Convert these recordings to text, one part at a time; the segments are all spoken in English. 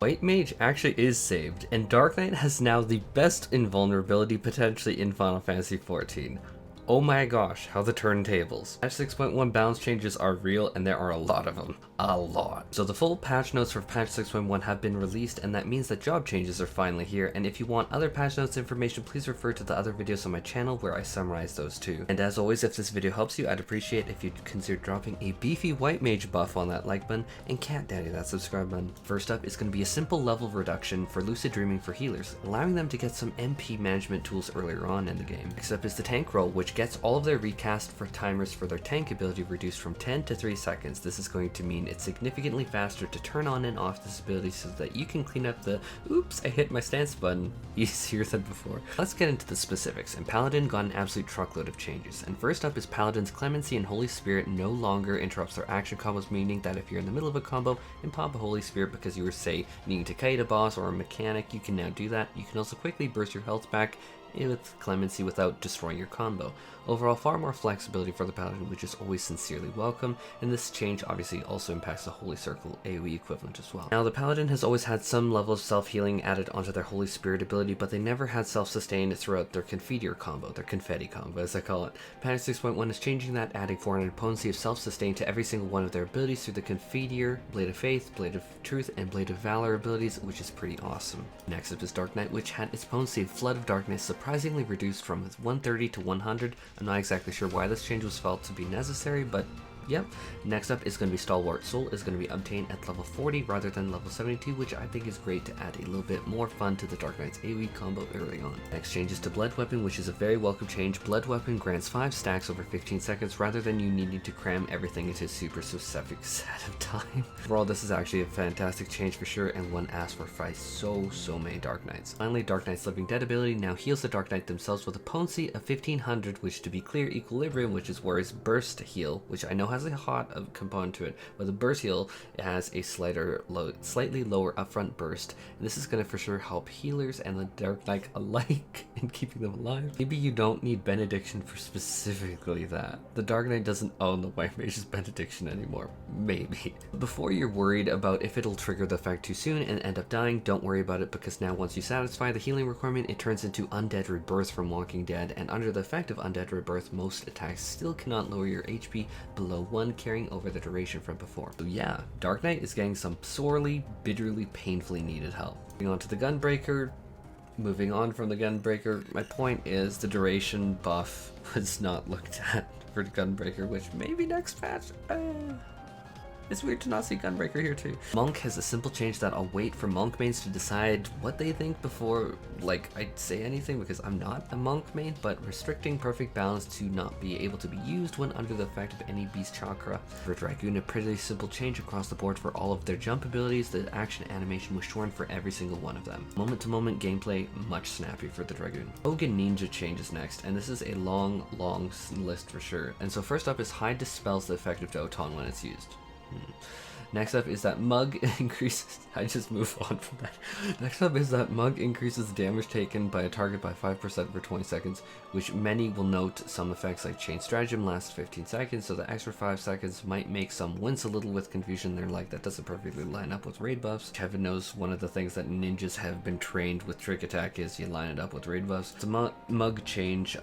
White Mage actually is saved, and Dark Knight has now the best invulnerability potentially in Final Fantasy XIV. Oh my gosh, how the turntables. Patch 6.1 balance changes are real, and there are a lot of them. A lot. So the full patch notes for patch 6.1 have been released, and that means that job changes are finally here, and if you want other patch notes information, please refer to the other videos on my channel where I summarize those too. And as always, if this video helps you, I'd appreciate if you'd consider dropping a beefy White Mage buff on that like button, and cat daddy that subscribe button. First up is going to be a simple level reduction for Lucid Dreaming for healers, allowing them to get some MP management tools earlier on in the game. Next up is the tank roll, which gets all of their recast for timers for their tank ability reduced from 10 to 3 seconds. This is going to mean it's significantly faster to turn on and off this ability so that you can clean up the oops, I hit my stance button easier than before. Let's get into the specifics, and Paladin got an absolute truckload of changes. And first up is Paladin's Clemency and Holy Spirit no longer interrupts their action combos, meaning that if you're in the middle of a combo and pop a Holy Spirit because you were, say, needing to kite a boss or a mechanic, you can now do that. You can also quickly burst your health back with Clemency without destroying your combo. Overall, far more flexibility for the Paladin, which is always sincerely welcome, and this change obviously also impacts the Holy Circle AoE equivalent as well. Now, the Paladin has always had some level of self-healing added onto their Holy Spirit ability, but they never had self-sustain throughout their Confiteor combo, their confetti combo as I call it. Patch 6.1 is changing that, adding 400 potency of self-sustain to every single one of their abilities through the Confiteor, Blade of Faith, Blade of Truth, and Blade of Valor abilities, which is pretty awesome. Next up is Dark Knight, which had its potency of Flood of Darkness surprisingly reduced from 130 to 100. I'm not exactly sure why this change was felt to be necessary, but yep. Next up is going to be Stalwart Soul, is going to be obtained at level 40 rather than level 72, which I think is great to add a little bit more fun to the Dark Knight's AoE combo early on. Next change is to Blood Weapon, which is a very welcome change. Blood Weapon grants 5 stacks over 15 seconds rather than you needing to cram everything into a super specific set of time. Overall, this is actually a fantastic change for sure, and one asked for by so many Dark Knights. Finally, Dark Knight's Living Dead ability now heals the Dark Knight themselves with a potency of 1500, which to be clear, Equilibrium, which is where his burst heal, which I know has a hot component to it, but the burst heal has a slightly lower upfront burst, and this is going to for sure help healers and the Dark Knight alike in keeping them alive. Maybe you don't need Benediction for specifically that. The Dark Knight doesn't own the White Mage's Benediction anymore. Maybe. Before you're worried about if it'll trigger the effect too soon and end up dying, don't worry about it, because now once you satisfy the healing requirement, it turns into Undead Rebirth from Walking Dead, and under the effect of Undead Rebirth, most attacks still cannot lower your HP below 1, carrying over the duration from before. So yeah, Dark Knight is getting some sorely, bitterly, painfully needed help. Moving on to the Gunbreaker. Moving on from the Gunbreaker, my point is the duration buff was not looked at for the Gunbreaker, which maybe next patch. It's weird to not see Gunbreaker here too. Monk has a simple change that I'll wait for Monk mains to decide what they think before I say anything, because I'm not a Monk main, but restricting Perfect Balance to not be able to be used when under the effect of any Beast Chakra. For Dragoon, a pretty simple change across the board for all of their jump abilities. The action animation was shortened for every single one of them. Moment to moment gameplay, much snappy for the Dragoon. Hogan Ninja changes next, and this is a long list for sure. And so first up is Hide dispels the effect of Doton when it's used. Next up is that Mug increases. I just move on from that. Next up is that Mug increases damage taken by a target by 5% for 20 seconds, which many will note some effects like Chain Stratagem lasts 15 seconds, so the extra 5 seconds might make some wince a little with confusion. They're like, that doesn't perfectly line up with raid buffs. Kevin knows one of the things that ninjas have been trained with Trick Attack is you line it up with raid buffs. It's a Mug change.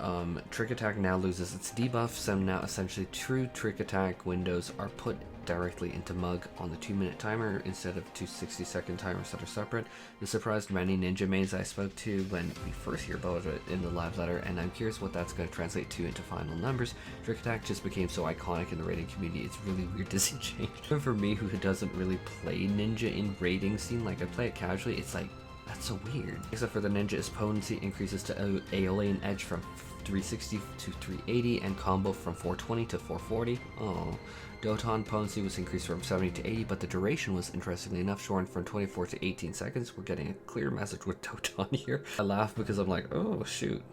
Trick Attack now loses its debuff, so now essentially true Trick Attack windows are put directly into Mug on the 2-minute timer instead of 2 60-second timers that are separate. This surprised many ninja mains I spoke to when we first hear about it in the live letter, and I'm curious what that's going to translate to into final numbers. Trick Attack just became so iconic in the raiding community, it's really weird to see change. Even for me, who doesn't really play ninja in raiding scene, like I play it casually, it's like, that's so weird. Except for the ninja, its potency increases to Aeolian Edge from 360 to 380 and combo from 420 to 440. Oh. Doton potency was increased from 70 to 80, but the duration was interestingly enough shortened from 24 to 18 seconds. We're getting a clear message with Doton here. I laugh because I'm like, oh shoot.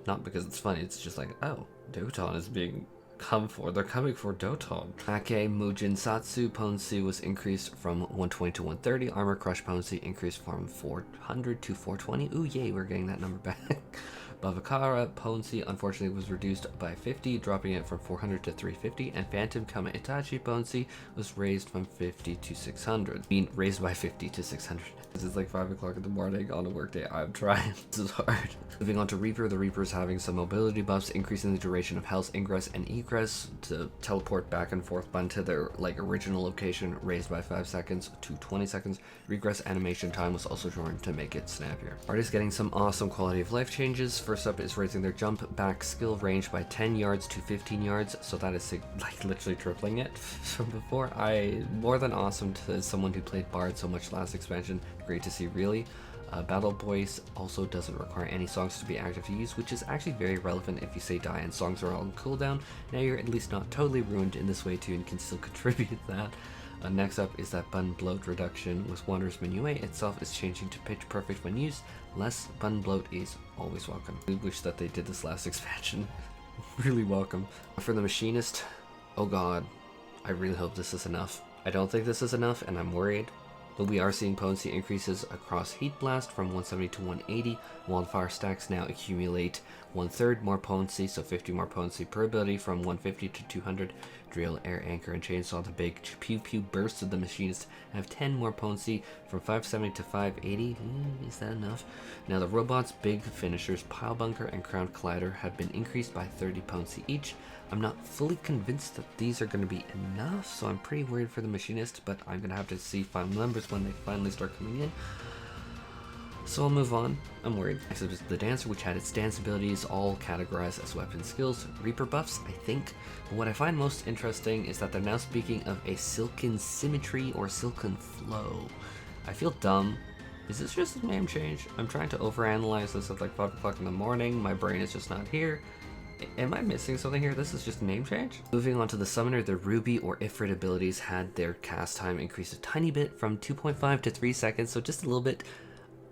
Not because it's funny, it's just like, oh, Doton is being come for. They're coming for Doton. Ake Mujin Satsu potency was increased from 120 to 130. Armor Crush potency increased from 400 to 420. Ooh, yay, we're getting that number back. Bavakara potency unfortunately was reduced by 50, dropping it from 400 to 350, and Phantom Kama Itachi potency was raised from 50 to 600. Raised by 50 to 600. This is like 5 o'clock in the morning on a workday. I'm trying. This is hard. Moving on to Reaper. The Reaper is having some mobility buffs, increasing the duration of health ingress and egress to teleport back and forth to their original location, raised by 5 seconds to 20 seconds. Regress animation time was also shortened to make it snappier. Artist getting some awesome quality of life changes. First up is raising their jump back skill range by 10 yards to 15 yards, so that is literally tripling it from before. More than awesome to someone who played Bard so much last expansion. Great to see, really. Battle Voice also doesn't require any songs to be active to use, which is actually very relevant if you say die and songs are all on cooldown. Now you're at least not totally ruined in this way too and can still contribute that. Next up is that button bloat reduction with Wanderer's Minuet itself is changing to pitch perfect when used. Less button bloat is always welcome. I wish that they did this last expansion. Really welcome. For the Machinist, oh god, I really hope this is enough. I don't think this is enough and I'm worried. But we are seeing potency increases across Heat Blast from 170 to 180. Wildfire stacks now accumulate 1/3 more potency, so 50 more potency per ability from 150 to 200. Drill, Air Anchor, and Chainsaw, the big pew pew bursts of the Machinist, have 10 more potency from 570 to 580. Is that enough? Now the robots, big finishers, Pile Bunker, and Crown Collider have been increased by 30 potency each. I'm not fully convinced that these are going to be enough, so I'm pretty worried for the Machinist, but I'm going to have to see final numbers when they finally start coming in. So I'll move on. I'm worried. Next up is the Dancer, which had its dance abilities all categorized as weapon skills. Reaper buffs, I think. But what I find most interesting is that they're now speaking of a silken symmetry or silken flow. I feel dumb. Is this just a name change? I'm trying to overanalyze this at like 5 o'clock in the morning. My brain is just not here. Am I missing something here? This is just a name change? Moving on to the Summoner, the Ruby or Ifrit abilities had their cast time increased a tiny bit from 2.5 to 3 seconds, so just a little bit.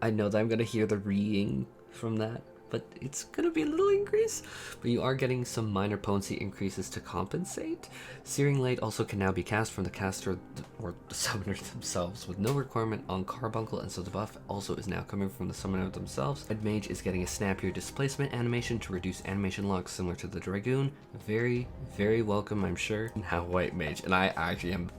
I know that I'm going to hear the reeing from that, but it's going to be a little increase. But you are getting some minor potency increases to compensate. Searing Light also can now be cast from the caster or the summoner themselves with no requirement on Carbuncle, and so the buff also is now coming from the summoner themselves. Red Mage is getting a snappier displacement animation to reduce animation locks similar to the Dragoon. Very, very welcome, I'm sure. Now White Mage, and I actually am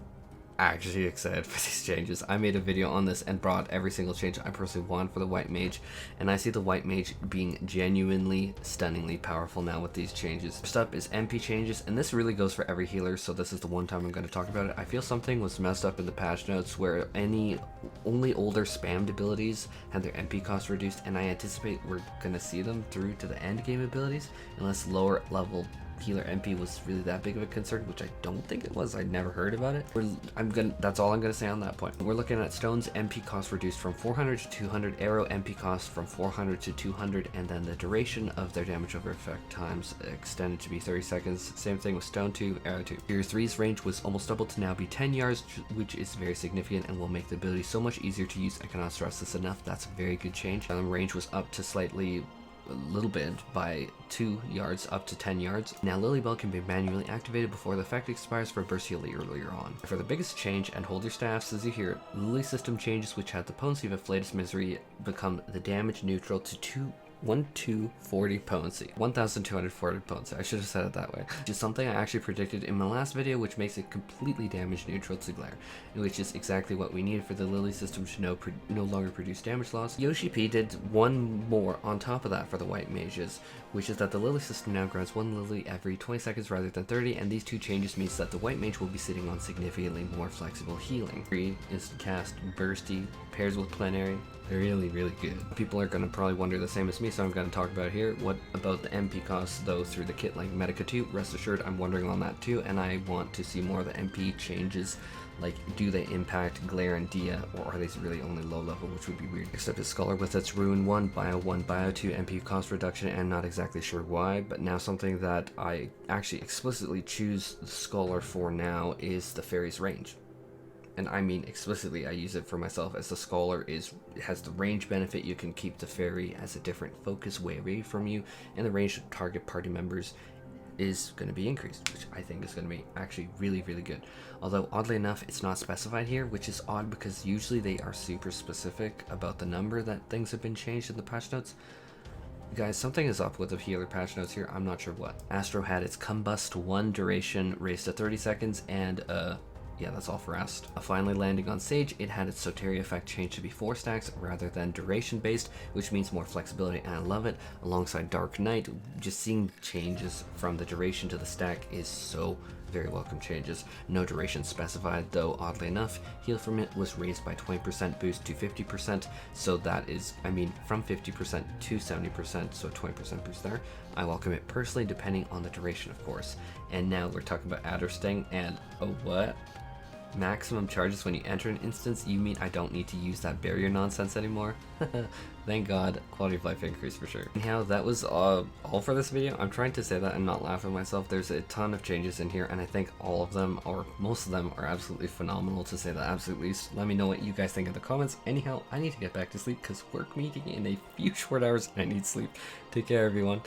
excited for these changes. I made a video on this and brought every single change I personally want for the White Mage, and I see the White Mage being genuinely stunningly powerful now with these changes. First up is MP changes, and this really goes for every healer, so this is the one time I'm going to talk about it. I feel something was messed up in the patch notes where only older spammed abilities had their MP cost reduced, and I anticipate we're going to see them through to the end game abilities unless lower level healer MP was really that big of a concern, which I don't think it was. I never heard about it. That's all I'm gonna say on that point. We're looking at Stone's MP cost reduced from 400 to 200, Arrow MP cost from 400 to 200, and then the duration of their damage over effect times extended to be 30 seconds. Same thing with Stone 2, Arrow 2. Tier 3's range was almost doubled to now be 10 yards, which is very significant and will make the ability so much easier to use. I cannot stress this enough. That's a very good change. Range was up to a little bit by 2 yards up to 10 yards. Now Lilybell can be manually activated before the effect expires for burst heal earlier on. For the biggest change, and hold your staffs as you hear it, Lily system changes, which had the potency of Afflatus Misery become the damage neutral to 1240 potency. 1240 potency. I should have said it that way. Which is something I actually predicted in my last video, which makes it completely damage neutral to glare, which is exactly what we needed for the Lily system to no longer produce damage loss. Yoshi P did one more on top of that for the White Mages, which is that the Lily system now grants 1 Lily every 20 seconds rather than 30, and these 2 changes means that the White Mage will be sitting on significantly more flexible healing. 3 is cast bursty, pairs with plenary. Really, really good. People are going to probably wonder the same as me, so I'm going to talk about it here. What about the MP costs, though, through the kit like Medica 2? Rest assured, I'm wondering on that too, and I want to see more of the MP changes. Like, do they impact Glare and Dia, or are they really only low level, which would be weird. Except as Scholar with its Ruin 1, Bio 2 MP cost reduction, and not exactly sure why, but now something that I actually explicitly choose the Scholar for now is the Fairy's range. And I mean explicitly, I use it for myself, as the Scholar has the range benefit. You can keep the Fairy as a different focus way away from you, and the range to target party members is going to be increased, which I think is going to be actually really, really good. Although oddly enough, it's not specified here, which is odd because usually they are super specific about the number that things have been changed in the patch notes. Guys, something is up with the healer patch notes here. I'm not sure what. Astro had its Combust 1 duration raised to 30 seconds, and yeah, that's all for Ast. Finally landing on Sage, it had its Soteria effect changed to be 4 stacks rather than duration based, which means more flexibility, and I love it. Alongside Dark Knight, just seeing changes from the duration to the stack is so very welcome changes. No duration specified, though oddly enough, heal from it was raised by 20% boost to 50%, so that is, I mean, from 50% to 70%, so 20% boost there. I welcome it personally, depending on the duration, of course. And now we're talking about Adder Sting, and what? Maximum charges when you enter an instance? You mean I don't need to use that barrier nonsense anymore? Thank God, quality of life increase for sure. Anyhow, that was all for this video. I'm trying to say that and not laugh at myself. There's a ton of changes in here, and I think all of them, or most of them, are absolutely phenomenal, to say the absolute least. Let me know what you guys think in the comments. Anyhow, I need to get back to sleep because work meeting in a few short hours and I need sleep. Take care, everyone.